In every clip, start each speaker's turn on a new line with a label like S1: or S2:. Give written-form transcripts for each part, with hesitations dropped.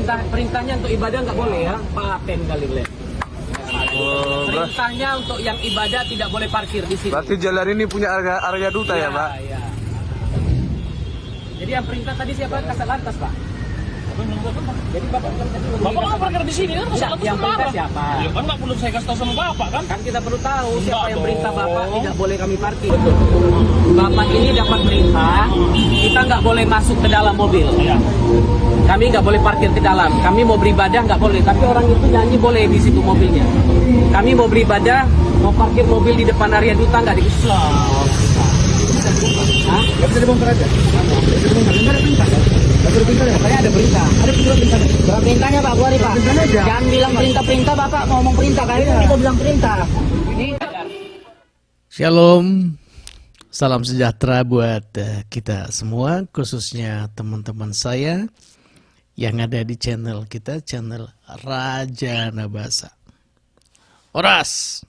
S1: perintahnya untuk ibadah nggak boleh ya, paten kali boleh. Perintahnya untuk yang ibadah tidak boleh parkir di sini.
S2: Berarti jalan ini punya area duta ya, Pak?
S1: Iya. Jadi yang perintah tadi siapa? Kasat Lantas, Pak. Jadi Bapak
S3: nggak parkir di sini kan?
S1: Yang perintah siapa?
S3: Ya kan nggak perlu saya kasih tahu sama Bapak kan?
S1: Kan kita perlu tahu siapa yang perintah Bapak tidak boleh kami parkir. Bapak ini dapat perintah, kita nggak boleh masuk ke dalam mobil.
S3: Iya.
S1: Kami nggak boleh parkir ke dalam. Kami mau beribadah nggak boleh. Tapi orang itu nyanyi boleh di situ mobilnya. Kami mau beribadah, mau parkir mobil di depan area duta nggak bisa. Hah? Nggak bisa dibongkar aja. Nggak ada perintah. Katanya ada perintah. Ada perintah. Perintahnya Pak Buari Pak. Jangan bilang perintah-perintah Bapak ngomong perintah kan? Kita bilang perintah. Ini.
S4: Shalom. Salam sejahtera buat kita semua, khususnya teman-teman saya yang ada di channel kita, channel Raja Nabasa. Oras.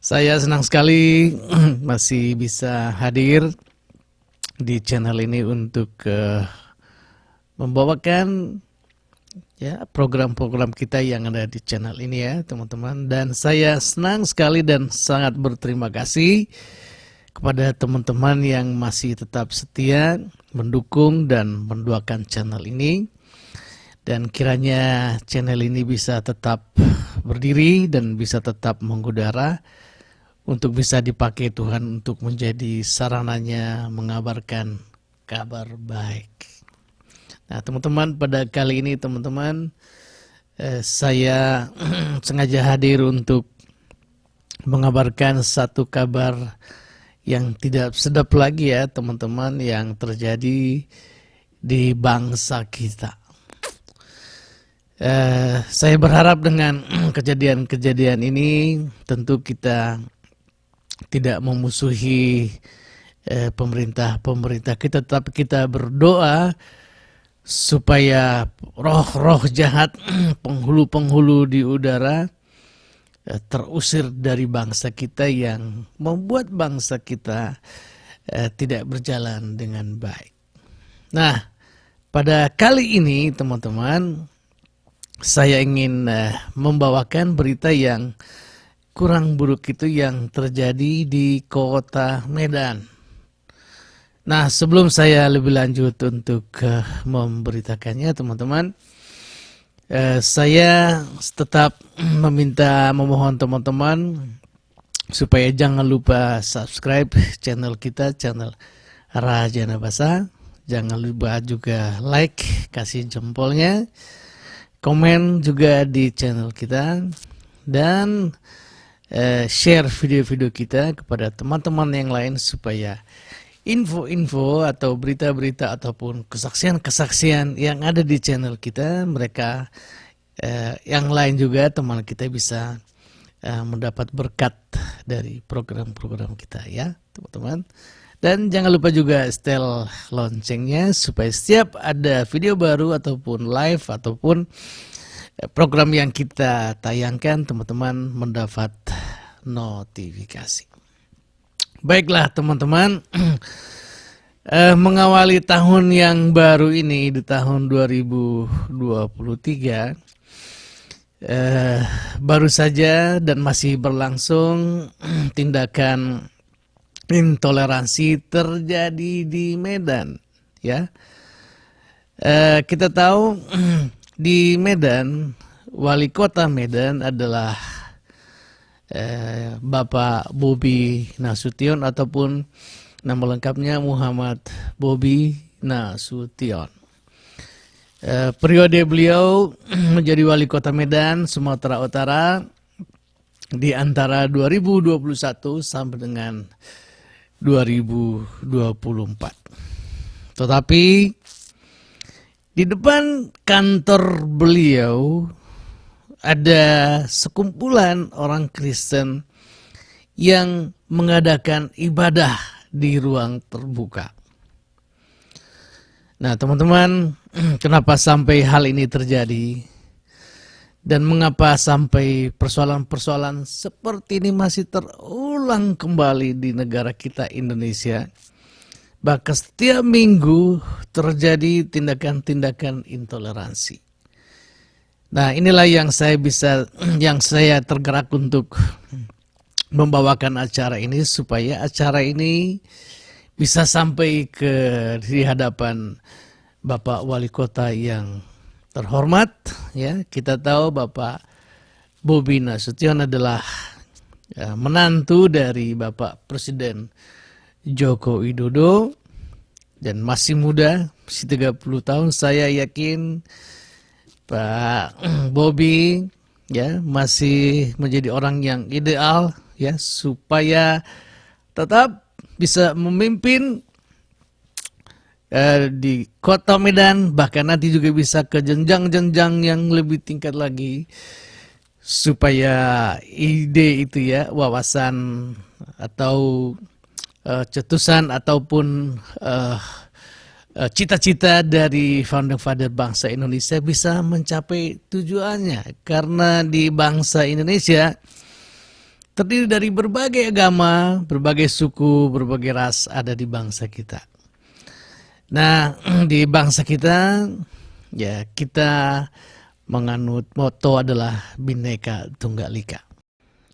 S4: Saya senang sekali masih bisa hadir di channel ini untuk membawakan ya program-program kita yang ada di channel ini ya teman-teman. Dan saya senang sekali dan sangat berterima kasih kepada teman-teman yang masih tetap setia mendukung dan mendoakan channel ini. Dan kiranya channel ini bisa tetap berdiri dan bisa tetap mengudara untuk bisa dipakai Tuhan untuk menjadi sarananya mengabarkan kabar baik. Nah teman-teman, pada kali ini teman-teman saya sengaja hadir untuk mengabarkan satu kabar yang tidak sedap lagi ya teman-teman, yang terjadi di bangsa kita. Saya berharap dengan kejadian-kejadian ini tentu kita tidak memusuhi pemerintah kita, tapi kita berdoa supaya roh-roh jahat, penghulu-penghulu di udara terusir dari bangsa kita yang membuat bangsa kita tidak berjalan dengan baik. Nah, pada kali ini teman-teman, saya ingin membawakan berita yang kurang buruk itu yang terjadi di kota Medan. Nah, sebelum saya lebih lanjut untuk memberitakannya teman-teman, saya tetap memohon teman-teman supaya jangan lupa subscribe channel kita, channel Raja Nabasa. Jangan lupa juga like, kasih jempolnya, komen juga di channel kita, dan share video-video kita kepada teman-teman yang lain supaya info-info atau berita-berita ataupun kesaksian-kesaksian yang ada di channel kita, mereka yang lain juga teman kita bisa mendapat berkat dari program-program kita ya teman-teman. Dan jangan lupa juga setel loncengnya supaya setiap ada video baru ataupun live ataupun program yang kita tayangkan teman-teman mendapat notifikasi. Baiklah teman-teman, mengawali tahun yang baru ini di tahun 2023, baru saja dan masih berlangsung tindakan intoleransi terjadi di Medan ya. Kita tahu di Medan, wali kota Medan adalah Bapak Bobi Nasution ataupun nama lengkapnya Muhammad Bobi Nasution. Periode beliau menjadi wali kota Medan, Sumatera Utara di antara 2021 sampai dengan 2024. Tetapi di depan kantor beliau ada sekumpulan orang Kristen yang mengadakan ibadah di ruang terbuka. Nah teman-teman, kenapa sampai hal ini terjadi? Dan mengapa sampai persoalan-persoalan seperti ini masih terulang kembali di negara kita Indonesia? bahkan setiap minggu terjadi tindakan-tindakan intoleransi. Nah, inilah yang saya tergerak untuk membawakan acara ini supaya acara ini bisa sampai di hadapan Bapak Wali Kota yang terhormat. Ya, kita tahu Bapak Bobi Nasution adalah menantu dari Bapak Presiden Joko Widodo dan masih muda, masih 30 tahun. Saya yakin Pak Bobi ya masih menjadi orang yang ideal ya supaya tetap bisa memimpin di Kota Medan, bahkan nanti juga bisa ke jenjang-jenjang yang lebih tingkat lagi supaya ide itu ya, wawasan atau cetusan ataupun cita-cita dari founding father bangsa Indonesia bisa mencapai tujuannya. Karena di bangsa Indonesia terdiri dari berbagai agama, berbagai suku, berbagai ras ada di bangsa kita. Nah, di bangsa kita ya kita menganut moto adalah Bhinneka Tunggal Ika.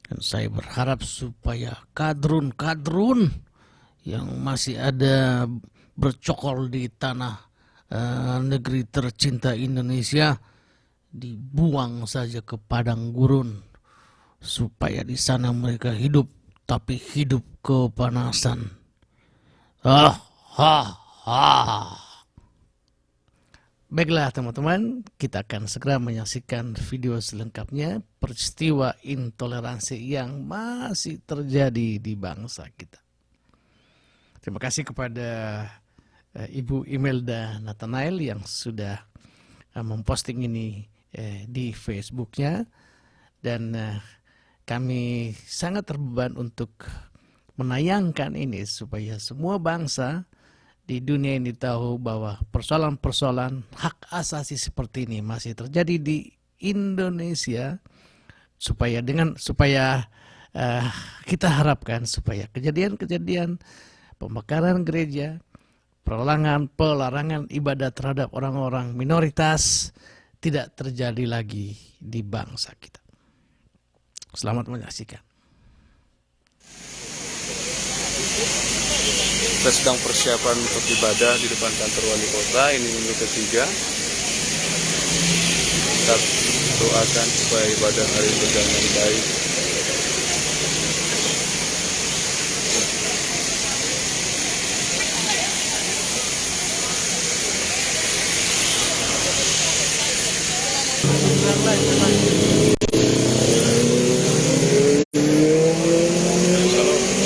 S4: Dan saya berharap supaya kadrun-kadrun yang masih ada bercokol di tanah negeri tercinta Indonesia dibuang saja ke padang gurun supaya di sana mereka hidup tapi hidup kepanasan. Baiklah teman-teman, kita akan segera menyaksikan video selengkapnya peristiwa intoleransi yang masih terjadi di bangsa kita. Terima kasih kepada Ibu Imelda Nathanael yang sudah memposting ini di Facebooknya, dan kami sangat terbeban untuk menayangkan ini supaya semua bangsa di dunia ini tahu bahwa persoalan-persoalan hak asasi seperti ini masih terjadi di Indonesia, supaya kita harapkan supaya kejadian-kejadian pembakaran gereja, pelarangan ibadah terhadap orang-orang minoritas tidak terjadi lagi di bangsa kita. Selamat menyaksikan.
S2: Kita sedang persiapan untuk ibadah di depan kantor wali kota. Ini minggu ketiga. Kita doakan supaya ibadah hari ini berjalan baik.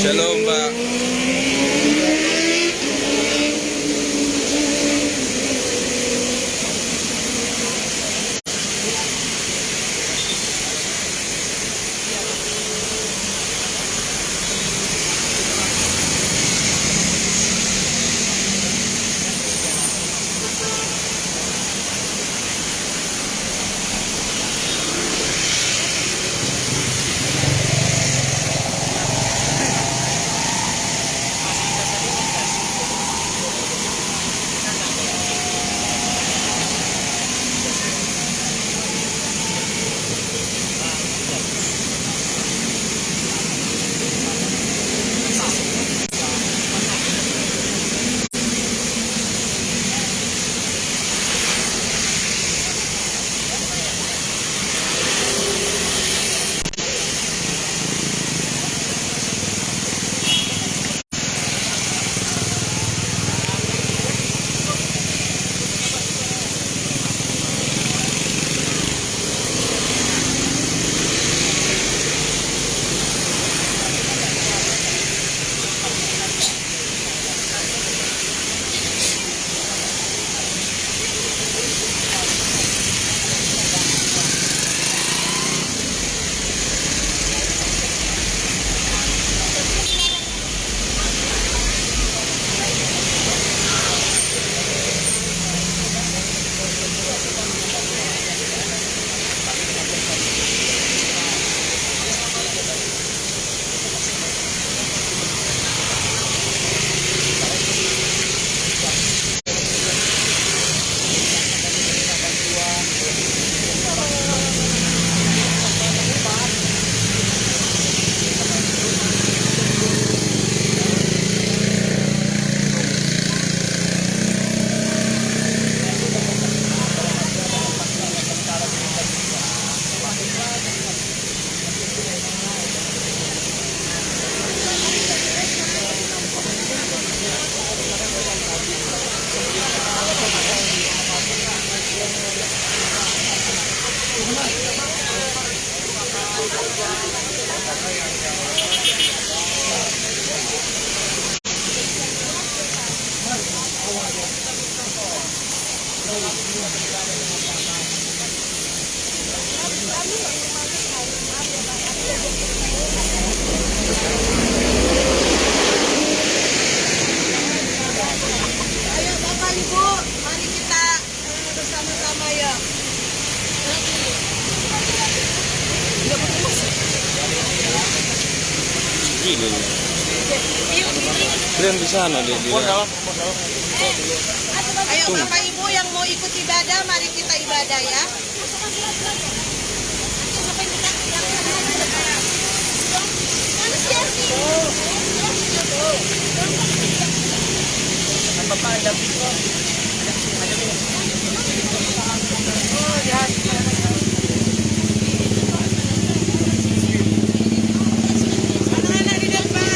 S2: Shalom, Mbak.
S5: Ayo Bapak Ibu, mari kita bersama-sama ya.
S2: Gila. Kalian di sana di
S5: Ayo Bapak Ibu yang mau ikut ibadah, mari kita ibadah ya. Anak-anak di depan.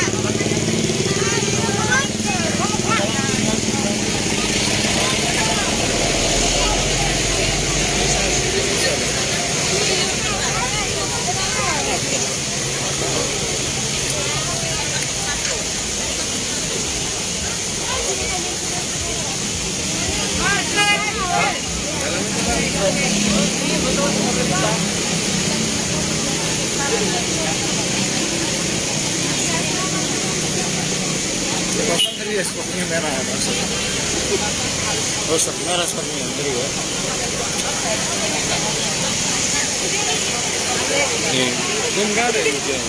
S2: Nih, ini nggak ada yang hujan.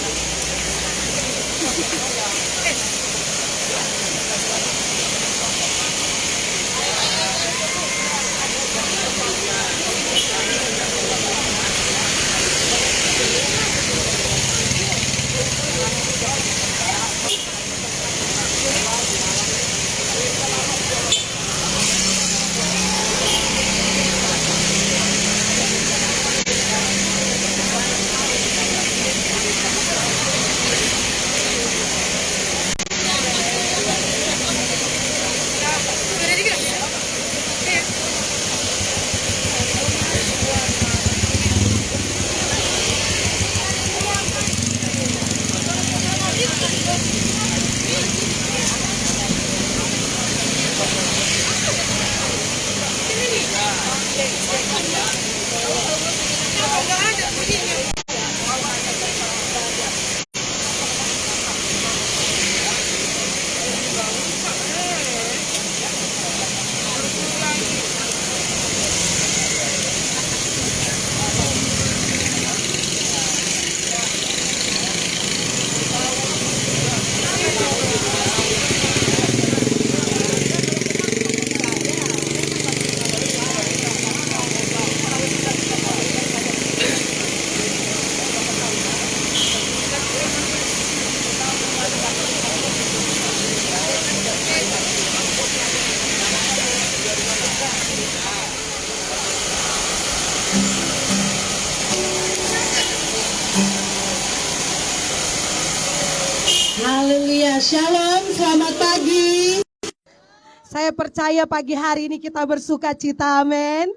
S6: Haleluya, shalom, selamat pagi. Saya percaya pagi hari ini kita bersuka cita, amin.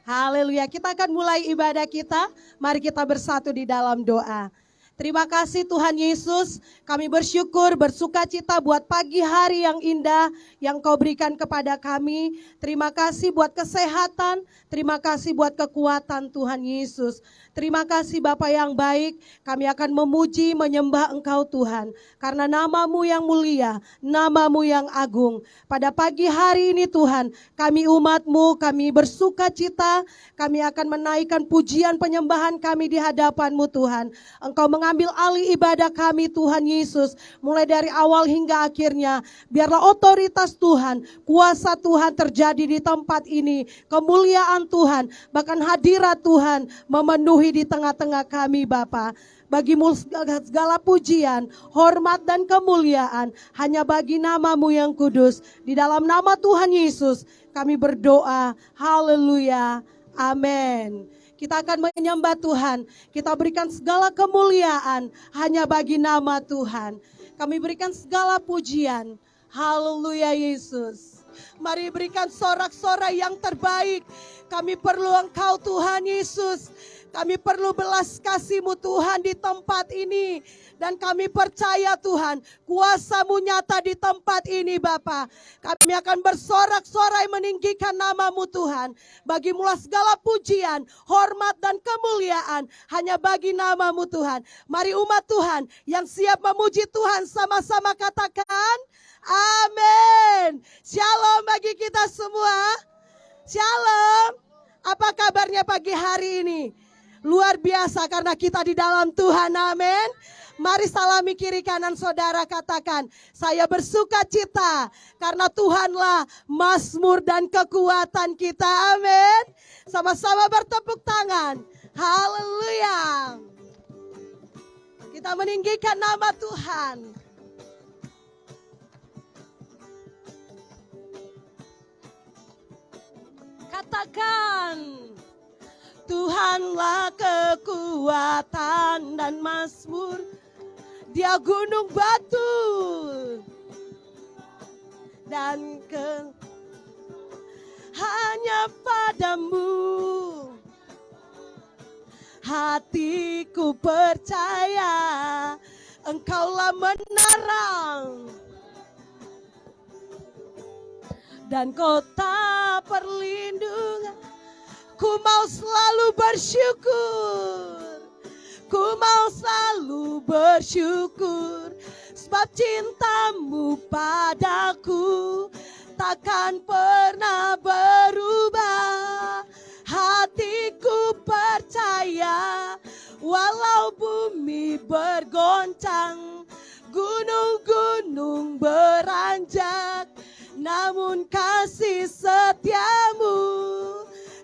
S6: Haleluya, kita akan mulai ibadah kita. Mari kita bersatu di dalam doa. Terima kasih Tuhan Yesus, kami bersyukur, bersuka cita buat pagi hari yang indah yang Kau berikan kepada kami. Terima kasih buat kesehatan, terima kasih buat kekuatan Tuhan Yesus. Terima kasih Bapa yang baik, kami akan memuji, menyembah Engkau Tuhan. Karena nama-Mu yang mulia, nama-Mu yang agung. Pada pagi hari ini Tuhan, kami umat-Mu, kami bersuka cita, kami akan menaikkan pujian penyembahan kami di hadapan-Mu Tuhan. Engkau mengambil alih ibadah kami Tuhan Yesus, mulai dari awal hingga akhirnya. Biarlah otoritas Tuhan, kuasa Tuhan terjadi di tempat ini. Kemuliaan Tuhan, bahkan hadirat Tuhan memenuhi di tengah-tengah kami Bapa. Bagimu segala pujian, hormat dan kemuliaan hanya bagi nama-Mu yang kudus. Di dalam nama Tuhan Yesus kami berdoa. Haleluya. Amin. Kita akan menyembah Tuhan. Kita berikan segala kemuliaan hanya bagi nama Tuhan. Kami berikan segala pujian. Haleluya Yesus. Mari berikan sorak-sorai yang terbaik. Kami perlu Engkau Tuhan Yesus. Kami perlu belas kasih-Mu Tuhan di tempat ini. Dan kami percaya Tuhan, kuasa-Mu nyata di tempat ini Bapa. Kami akan bersorak-sorai meninggikan nama-Mu Tuhan. Bagi mula segala pujian, hormat dan kemuliaan hanya bagi nama-Mu Tuhan. Mari umat Tuhan yang siap memuji Tuhan sama-sama katakan, amin. Shalom bagi kita semua. Shalom. Apa kabarnya pagi hari ini? Luar biasa karena kita di dalam Tuhan, amin. Mari salami kiri kanan saudara, katakan, saya bersuka cita karena Tuhanlah mazmur dan kekuatan kita, amin. Sama-sama bertepuk tangan, haleluya. Kita meninggikan nama Tuhan. Katakan, Tuhanlah kekuatan dan mazmur. Dia gunung batu dan hanya padamu hatiku percaya, Engkaulah menara dan kota perlindungan. Ku mau selalu bersyukur, ku mau selalu bersyukur, sebab cinta-Mu padaku takkan pernah berubah. Hatiku percaya, walau bumi bergoncang, gunung-gunung beranjak, namun kasih setia-Mu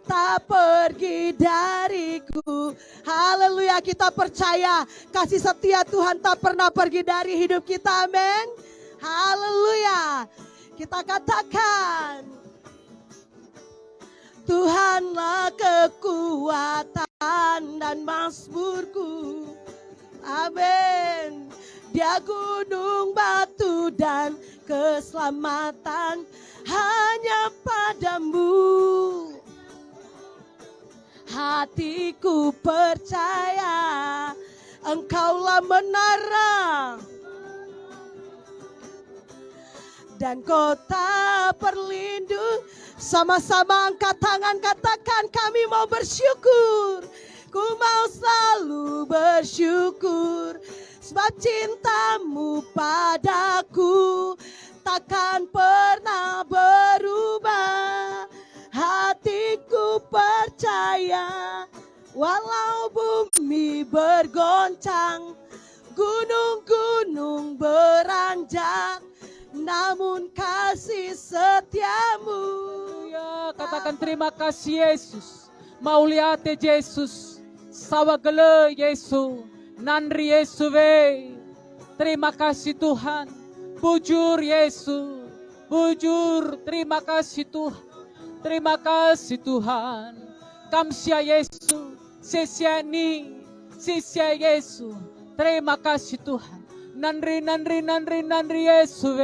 S6: tak pergi dariku. Haleluya, kita percaya kasih setia Tuhan tak pernah pergi dari hidup kita, amin. Haleluya. Kita katakan, Tuhanlah kekuatan dan mazmurku, amin. Dia gunung batu dan keselamatan hanya padamu. Hatiku percaya, Engkaulah menara dan kota perlindung. Sama-sama angkat tangan, katakan, kami mau bersyukur. Ku mau selalu bersyukur, sebab cinta-Mu padaku takkan pernah berubah. Hatiku percaya, walau bumi bergoncang, gunung-gunung beranjak, namun kasih setia-Mu.
S7: Ya, katakan terima kasih Yesus. Mauliate Jesus. Sawagele Yesus. Nandri Yesus we. Terima kasih Tuhan. Bujur Yesus. Bujur, terima kasih Tuhan. Terima kasih Tuhan. Kamsia Yesus. Sesiani. Sisia Yesus. Terima kasih Tuhan. Nandri, nandri, nandri, nandri Yesus.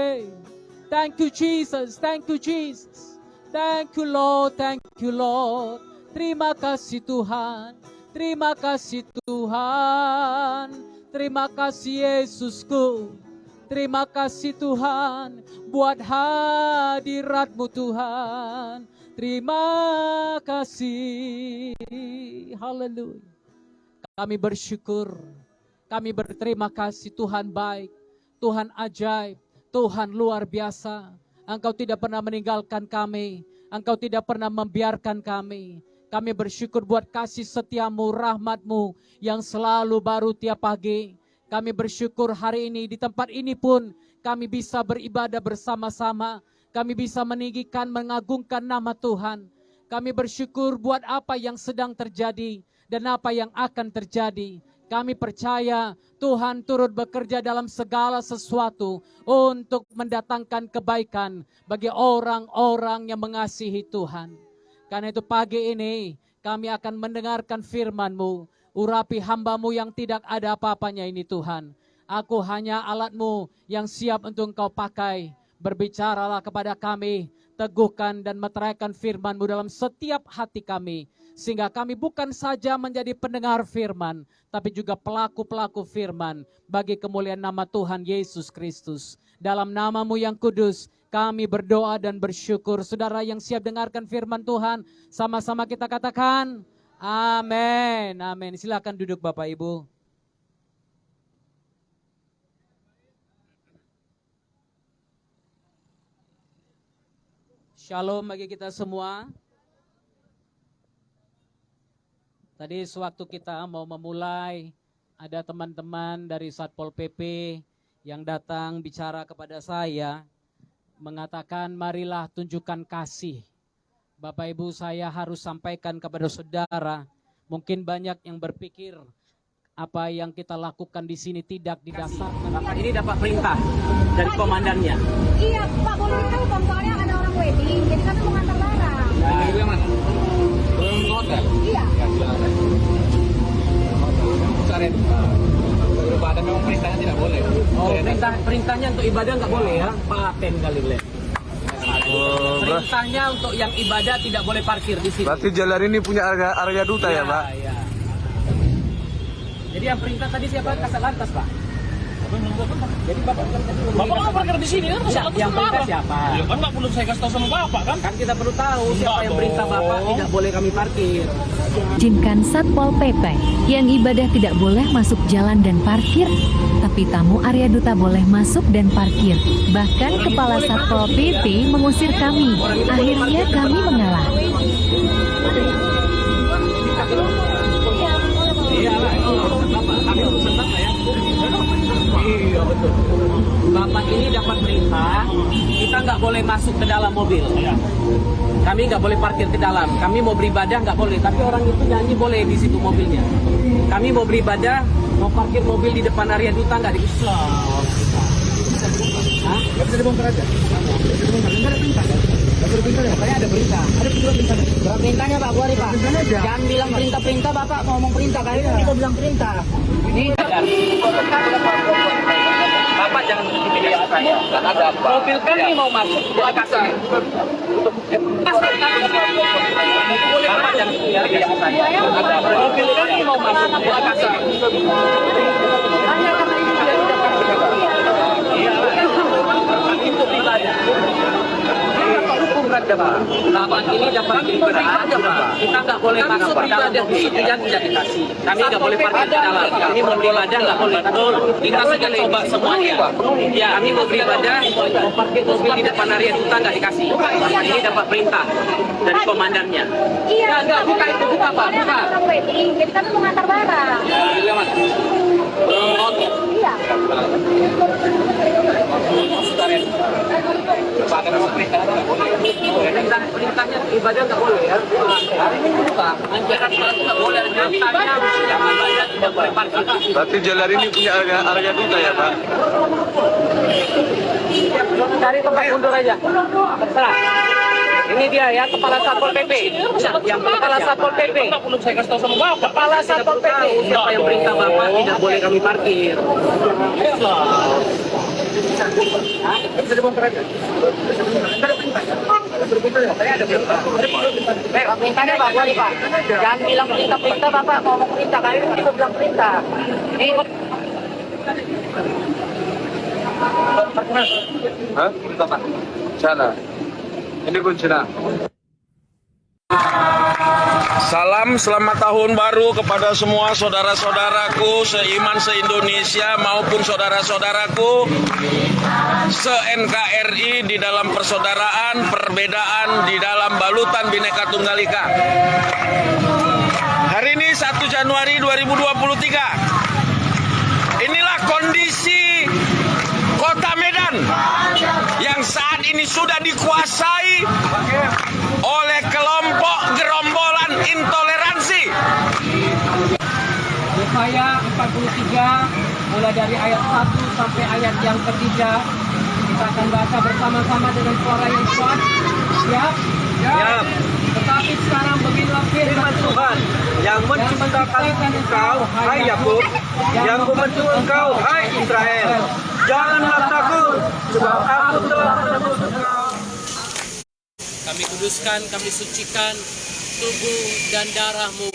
S7: Thank you Jesus. Thank you Jesus. Thank you Lord. Thank you Lord. Terima kasih Tuhan. Terima kasih Tuhan. Terima kasih Yesusku. Terima kasih Tuhan buat hadirat-Mu Tuhan. Terima kasih. Haleluya. Kami bersyukur. Kami berterima kasih Tuhan baik. Tuhan ajaib. Tuhan luar biasa. Engkau tidak pernah meninggalkan kami. Engkau tidak pernah membiarkan kami. Kami bersyukur buat kasih setia-Mu, rahmat-Mu yang selalu baru tiap pagi. Kami bersyukur hari ini di tempat ini pun kami bisa beribadah bersama-sama. Kami bisa meninggikan, mengagungkan nama Tuhan. Kami bersyukur buat apa yang sedang terjadi dan apa yang akan terjadi. Kami percaya Tuhan turut bekerja dalam segala sesuatu untuk mendatangkan kebaikan bagi orang-orang yang mengasihi Tuhan. Karena itu pagi ini kami akan mendengarkan firman-Mu. Urapi hamba-Mu yang tidak ada apa-apanya ini Tuhan. Aku hanya alat-Mu yang siap untuk Engkau pakai. Berbicaralah kepada kami teguhkan dan meteraikan firman-Mu dalam setiap hati kami. Sehingga kami bukan saja menjadi pendengar firman, tapi juga pelaku-pelaku firman bagi kemuliaan nama Tuhan Yesus Kristus. Dalam nama-Mu yang kudus, kami berdoa dan bersyukur. Saudara yang siap dengarkan firman Tuhan, sama-sama kita katakan, amin. Amin. Silakan duduk Bapak Ibu. Shalom bagi kita semua. Tadi sewaktu kita mau memulai, ada teman-teman dari Satpol PP yang datang bicara kepada saya, mengatakan marilah tunjukkan kasih. Bapak Ibu, saya harus sampaikan kepada saudara, mungkin banyak yang berpikir apa yang kita lakukan di sini tidak didasarkan.
S1: Bapak ini dapat perintah dari komandannya.
S8: Iya, Pak, boleh tahu Bang, soalnya ada orang wedding, jadi kami mau ngantar barang.
S1: Ibu yang mana? Belum hotel.
S8: Iya.
S1: Saren. Ibadah memang perintahnya tidak boleh. Oh, perintahnya untuk ibadah nggak boleh ya? Paten kali boleh. Perintahnya untuk yang ibadah tidak boleh parkir di sini.
S2: Berarti jalan ini punya Arya Duta ya, Pak?
S1: Iya. Jadi yang perintah tadi siapa? Kasat Lantas, Pak. Jadi Bapak
S3: Bapak parkir di sini kan?
S1: yang perintah siapa?
S3: Ya kan nggak perlu saya kasih tahu sama Bapak kan?
S1: Kan kita perlu tahu siapa yang perintah Bapak tidak boleh kami parkir.
S9: Izinkan Satpol PP yang ibadah tidak boleh masuk jalan dan parkir, tapi tamu Arya Duta boleh masuk dan parkir. Bahkan Kepala Satpol PP mengusir kami. Akhirnya kami mengalah.
S1: Iya lah, Bapak, kami urusan Bapak ya. Iya betul. Bapak ini dapat perintah, kita nggak boleh masuk ke dalam mobil. Kami nggak boleh parkir ke dalam. Kami mau beribadah nggak boleh, tapi orang itu nyanyi boleh di situ mobilnya. Kami mau beribadah, mau parkir mobil di depan Arya Duta nggak di Islam. Hah? Nggak bisa dibongkar aja. Nggak ada perintah. Pokoknya ada perintah. Ada perintah. Berapa perintahnya Pak Buari Pak? Jangan bilang perintah-perintah Bapak mau ngomong perintah kali ini kita bilang perintah. Ini Bapak jangan intimidasi saya. Ada apa? Mobil kami mau masuk ke kasar. Bapak jangan intimidasi saya. Ada apa? Mobil kami mau masuk ke kasar. Hanya karena ini tidak itu ibadah. Bapak ini dapat ibadah, kita nggak boleh masuk ke dalam mobil yang tidak dikasih. Kami nggak boleh parkir di dalam. Kami mau beribadah nggak boleh. Betul. Kita sudah coba semuanya. Ya, kami mau beribadah, mau parkir mobil di depan Arya Duta nggak dikasih. Bapak ini dapat perintah dari komandannya.
S8: Iya.
S1: Nggak, buka itu, buka Pak, buka.
S8: Ada orang wedding, jadi kami mau ngantar barang. Iya.
S1: Perintahnya ibadah nggak boleh ya. Hari ini buka. Anjuran nggak boleh. Perintahnya yang ibadah tidak boleh parkir.
S2: Berarti jalan ini punya Arya Duta ya, Pak?
S1: Cari tempat mundur aja. Terserah. Ini dia ya, Kepala Satpol PP. Yang Kepala Satpol PP.
S3: Nggak perlu saya kasih tahu sama Bapak.
S1: Kepala Satpol PP. Siapa yang perintah Bapak tidak boleh kami parkir. Bisa dibongkar aja. Ada perintah. Saya ada perintah. Perintahnya Pak Buari Pak. Jangan bilang perintah-perintah Bapak mau ngomong perintah. Kali ini kita bilang perintah. Ini
S2: Hah?
S1: Bapak.
S2: Sana. Ini kuncinya.
S3: Salam selamat tahun baru kepada semua saudara-saudaraku seiman se-Indonesia maupun saudara-saudaraku se-NKRI di dalam persaudaraan, perbedaan di dalam balutan Bhinneka Tunggal Ika. Hari ini 1 Januari 2023. Inilah kondisi Kota Medan yang saat ini sudah dikuasai oleh kelompok gerombolan intoleransi.
S7: Yesaya 43 mulai dari ayat 1 sampai ayat yang ketiga. Kita akan baca bersama-sama dengan suara yang kuat. Siap? Siap. Tetapi sekarang beginilah firman Tuhan yang menciptakan engkau, hai Yakub, yang membentuk engkau, hai Israel. Janganlah takut, sebab aku telah menebus engkau. Kami kuduskan, kami sucikan tubuh dan darah-Mu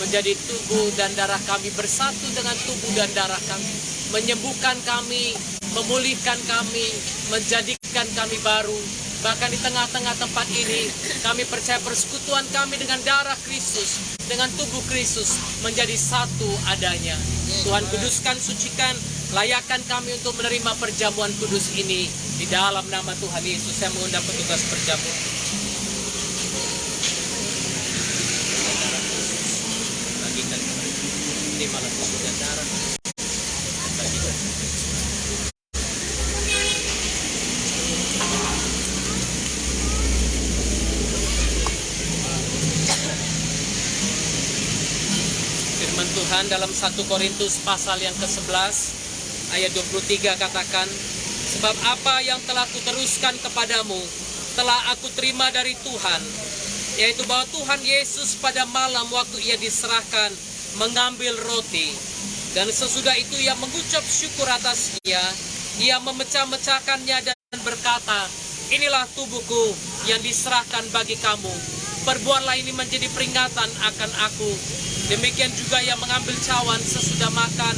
S7: menjadi tubuh dan darah kami bersatu dengan tubuh dan darah kami, menyembuhkan kami, memulihkan kami, menjadikan kami baru. Bahkan di tengah-tengah tempat ini, kami percaya persekutuan kami dengan darah Kristus, dengan tubuh Kristus menjadi satu adanya. Tuhan kuduskan, sucikan, layakkan kami untuk menerima perjamuan kudus ini. Di dalam nama Tuhan Yesus, saya mengundang petugas perjamuan. Bagikan ini malah tubuh dan darah. Bagikan. Firman Tuhan dalam 1 Korintus pasal yang ke-11 ayat 23 katakan, sebab apa yang telah kuteruskan kepadamu telah aku terima dari Tuhan, yaitu bahwa Tuhan Yesus pada malam waktu ia diserahkan mengambil roti, dan sesudah itu ia mengucap syukur atasnya, ia memecah-mecahkannya dan berkata, inilah tubuhku yang diserahkan bagi kamu, perbuatlah ini menjadi peringatan akan aku. Demikian juga ia mengambil cawan sesudah makan,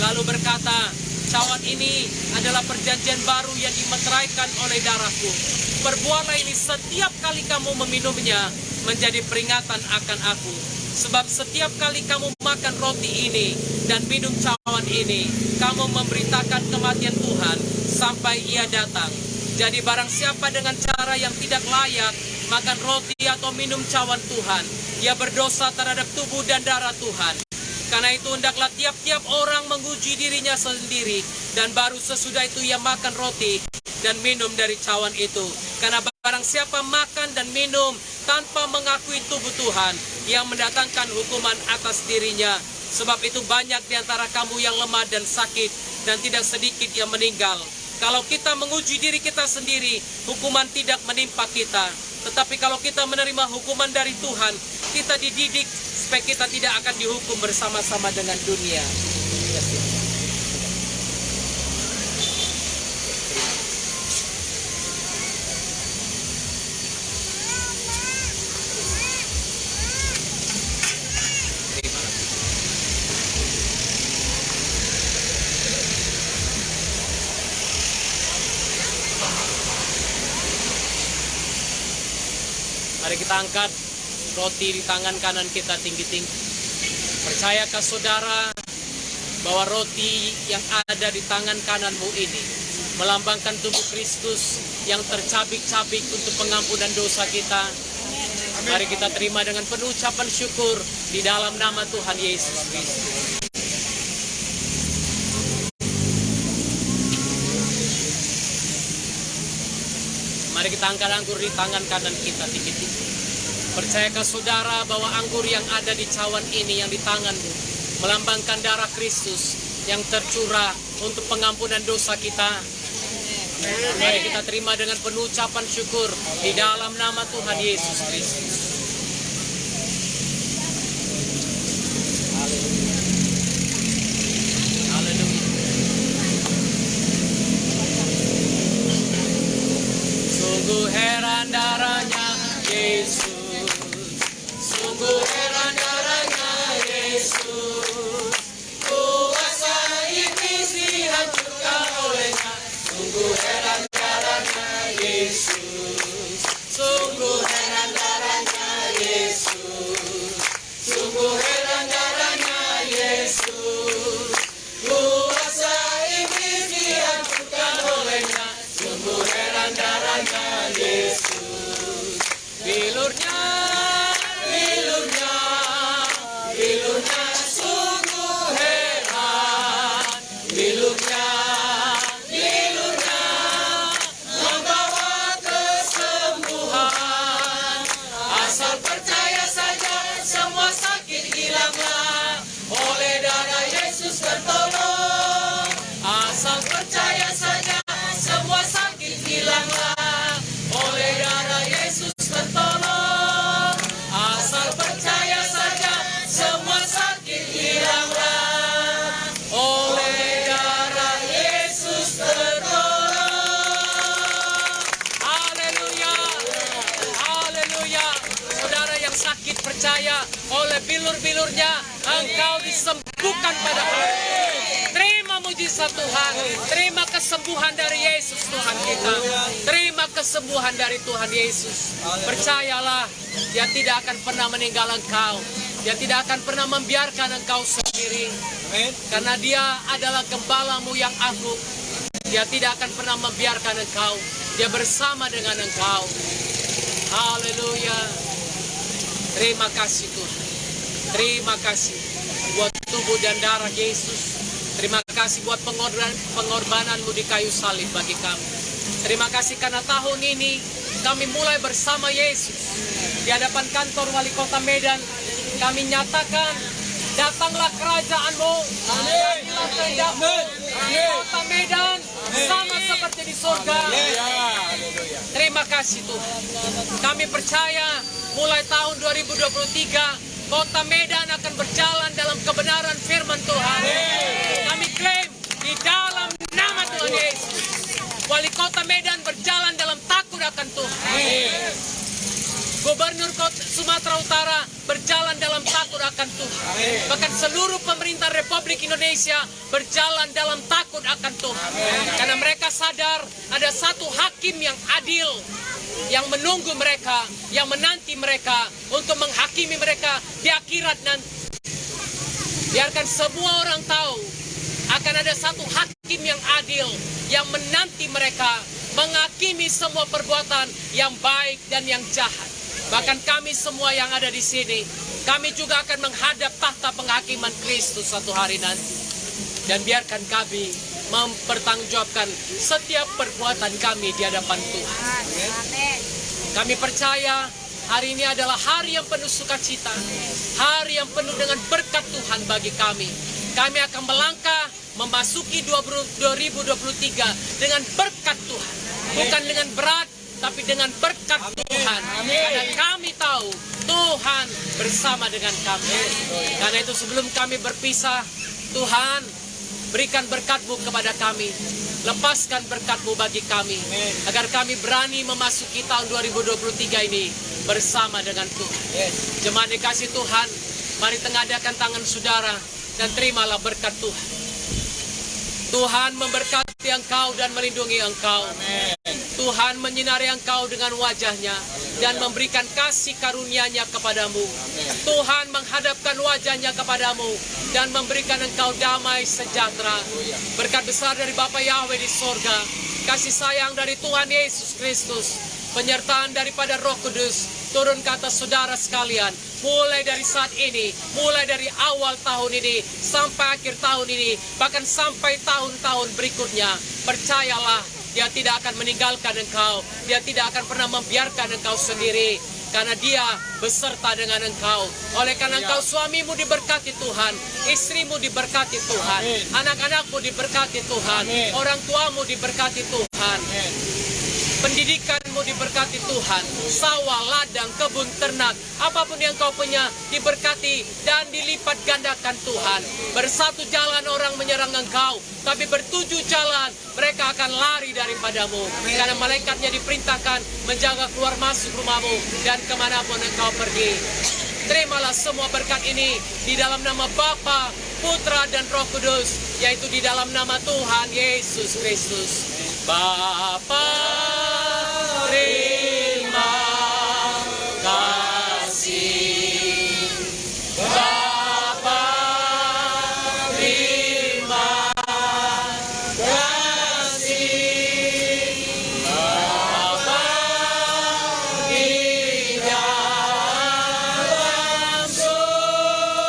S7: lalu berkata, cawan ini adalah perjanjian baru yang dimeteraikan oleh darahku. Perbuatlah ini setiap kali kamu meminumnya menjadi peringatan akan aku. Sebab setiap kali kamu makan roti ini dan minum cawan ini, kamu memberitakan kematian Tuhan sampai ia datang. Jadi barang siapa dengan cara yang tidak layak makan roti atau minum cawan Tuhan, ia berdosa terhadap tubuh dan darah Tuhan. Karena itu hendaklah tiap-tiap orang menguji dirinya sendiri, dan baru sesudah itu ia makan roti dan minum dari cawan itu. Karena barang siapa makan dan minum tanpa mengakui tubuh Tuhan, ia mendatangkan hukuman atas dirinya. Sebab itu banyak di antara kamu yang lemah dan sakit, dan tidak sedikit yang meninggal. Kalau kita menguji diri kita sendiri, hukuman tidak menimpa kita. Tetapi kalau kita menerima hukuman dari Tuhan, kita dididik supaya kita tidak akan dihukum bersama-sama dengan dunia. Mari kita angkat roti di tangan kanan kita tinggi-tinggi. Percayakah saudara bahwa roti yang ada di tangan kananmu ini melambangkan tubuh Kristus yang tercabik-cabik untuk pengampunan dosa kita? Mari kita terima dengan penuh ucapan syukur di dalam nama Tuhan Yesus Kristus. Mari kita angkat anggur di tangan kanan kita tinggi-tinggi. Percayakah saudara bahwa anggur yang ada di cawan ini yang di tanganmu melambangkan darah Kristus yang tercurah untuk pengampunan dosa kita? Mari kita terima dengan penuh ucapan syukur di dalam nama Tuhan Yesus Kristus. Haleluya. Sungguh heran darahnya Yesus. Sungguh heran darahnya Yesus. Kuasa iblis dihancurkan olehnya. Sungguh heran darahnya Yesus. Sungguh heran darahnya percaya oleh bilur-bilurnya engkau disembuhkan pada hari ini. Terima mujizat Tuhan, terima kesembuhan dari Yesus Tuhan kita. Terima kesembuhan dari Tuhan Yesus. Percayalah, Dia tidak akan pernah meninggal engkau. Dia tidak akan pernah membiarkan engkau sendiri. Karena Dia adalah gembalamu yang agung. Dia tidak akan pernah membiarkan engkau. Dia bersama dengan engkau. Haleluya. Terima kasih Tuhan. Terima kasih buat tubuh dan darah Yesus. Terima kasih buat pengorbananmu di kayu salib bagi kami. Terima kasih karena tahun ini kami mulai bersama Yesus. Di hadapan kantor Wali Kota Medan, kami nyatakan, datanglah kerajaan-Mu. Jadilah kehendak-Mu di Kota Medan sama seperti di surga. Terima kasih Tuhan. Kami percaya mulai tahun 2023 Kota Medan akan berjalan dalam kebenaran firman Tuhan. Kami klaim di dalam nama Tuhan Yesus, Wali Kota Medan berjalan dalam takut akan Tuhan. Gubernur Sumatera Utara berjalan dalam takut akan Tuhan. Bahkan seluruh pemerintah Republik Indonesia berjalan dalam takut akan Tuhan. Karena mereka sadar ada satu hakim yang adil, yang menunggu mereka, yang menanti mereka untuk menghakimi mereka di akhirat nanti. Biarkan semua orang tahu akan ada satu hakim yang adil yang menanti mereka menghakimi semua perbuatan yang baik dan yang jahat. Bahkan kami semua yang ada di sini, kami juga akan menghadap tahta penghakiman Kristus satu hari nanti. Dan biarkan kami mempertanggungjawabkan setiap perbuatan kami di hadapan Tuhan. Kami percaya hari ini adalah hari yang penuh sukacita, hari yang penuh dengan berkat Tuhan bagi kami. Kami akan melangkah memasuki 2023 dengan berkat Tuhan, bukan dengan berat, tapi dengan berkat Tuhan. Karena kami tahu Tuhan bersama dengan kami. Karena itu sebelum kami berpisah, Tuhan, berikan berkat-Mu kepada kami. Lepaskan berkat-Mu bagi kami. Agar kami berani memasuki tahun 2023 ini bersama dengan Tuhan. Jemaat dikasih Tuhan, mari tengadahkan tangan saudara dan terimalah berkat Tuhan. Tuhan memberkati engkau dan melindungi engkau. Tuhan menyinari engkau dengan wajah-Nya dan memberikan kasih karunia-Nya kepadamu. Tuhan menghadapkan wajah-Nya kepadamu dan memberikan engkau damai sejahtera. Berkat besar dari Bapa Yahweh di sorga, kasih sayang dari Tuhan Yesus Kristus, penyertaan daripada Roh Kudus turun ke atas saudara sekalian, mulai dari saat ini, mulai dari awal tahun ini sampai akhir tahun ini, bahkan sampai tahun-tahun berikutnya. Percayalah, Dia tidak akan meninggalkan engkau. Dia tidak akan pernah membiarkan engkau sendiri, karena Dia beserta dengan engkau. Oleh karena engkau, suamimu diberkati Tuhan, istrimu diberkati Tuhan, anak-anakmu diberkati Tuhan, orang tuamu diberkati Tuhan, pendidikanmu diberkati Tuhan, sawah, ladang, kebun, ternak, apapun yang kau punya diberkati dan dilipat gandakan Tuhan. Bersatu jalan orang menyerang engkau, tapi bertujuh jalan mereka akan lari daripadamu. Karena malaikatnya diperintahkan menjaga keluar masuk rumahmu dan kemanapun engkau pergi. Terimalah semua berkat ini di dalam nama Bapa, Putra, dan Roh Kudus, yaitu di dalam nama Tuhan Yesus Kristus. Bapa, terima kasih. Bapa, terima kasih. Bapa di dalam surga,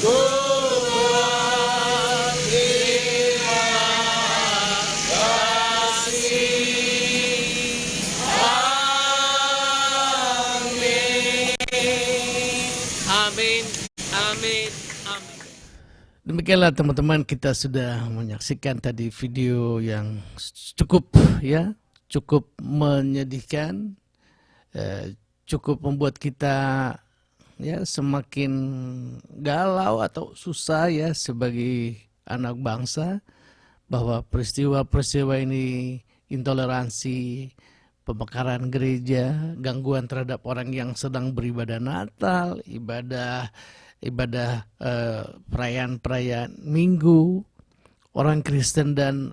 S7: Tuhan terima Amin, amin, amin.
S4: Demikianlah teman-teman, kita sudah menyaksikan tadi video yang cukup menyedihkan, cukup membuat kita semakin galau atau susah sebagai anak bangsa, bahwa peristiwa-peristiwa ini, intoleransi, pembakaran gereja, gangguan terhadap orang yang sedang beribadah Natal, ibadah perayaan-perayaan Minggu, orang Kristen dan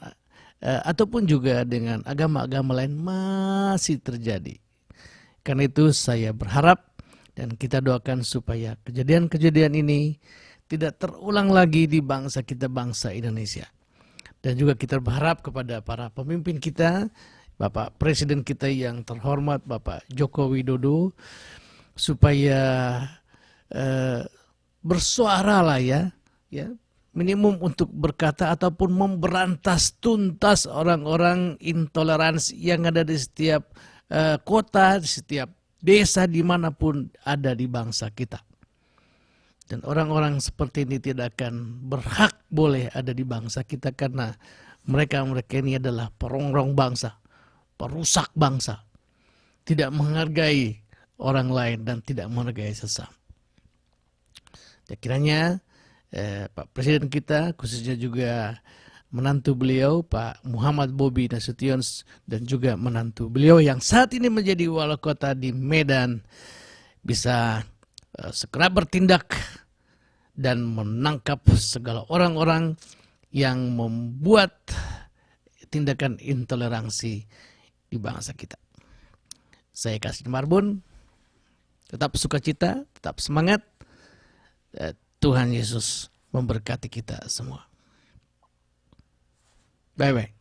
S4: ataupun juga dengan agama-agama lain masih terjadi. Karena itu saya berharap dan kita doakan supaya kejadian-kejadian ini tidak terulang lagi di bangsa kita, bangsa Indonesia. Dan juga kita berharap kepada para pemimpin kita, Bapak Presiden kita yang terhormat, Bapak Joko Widodo, supaya bersuara lah ya, minimum untuk berkata ataupun memberantas tuntas orang-orang intoleransi yang ada di setiap kota, di setiap desa, dimanapun ada di bangsa kita. Dan orang-orang seperti ini tidak akan berhak boleh ada di bangsa kita karena mereka ini adalah perongrong bangsa, perusak bangsa, tidak menghargai orang lain dan tidak menghargai sesama. Ya, kiranya Pak Presiden kita, khususnya juga menantu beliau Pak Muhammad Bobi Nasution dan juga menantu beliau yang saat ini menjadi wali kota di Medan, bisa segera bertindak dan menangkap segala orang-orang yang membuat tindakan intoleransi di bangsa kita. Saya Kasih Marbun, tetap sukacita, tetap semangat. Tuhan Yesus memberkati kita semua. Bye-bye.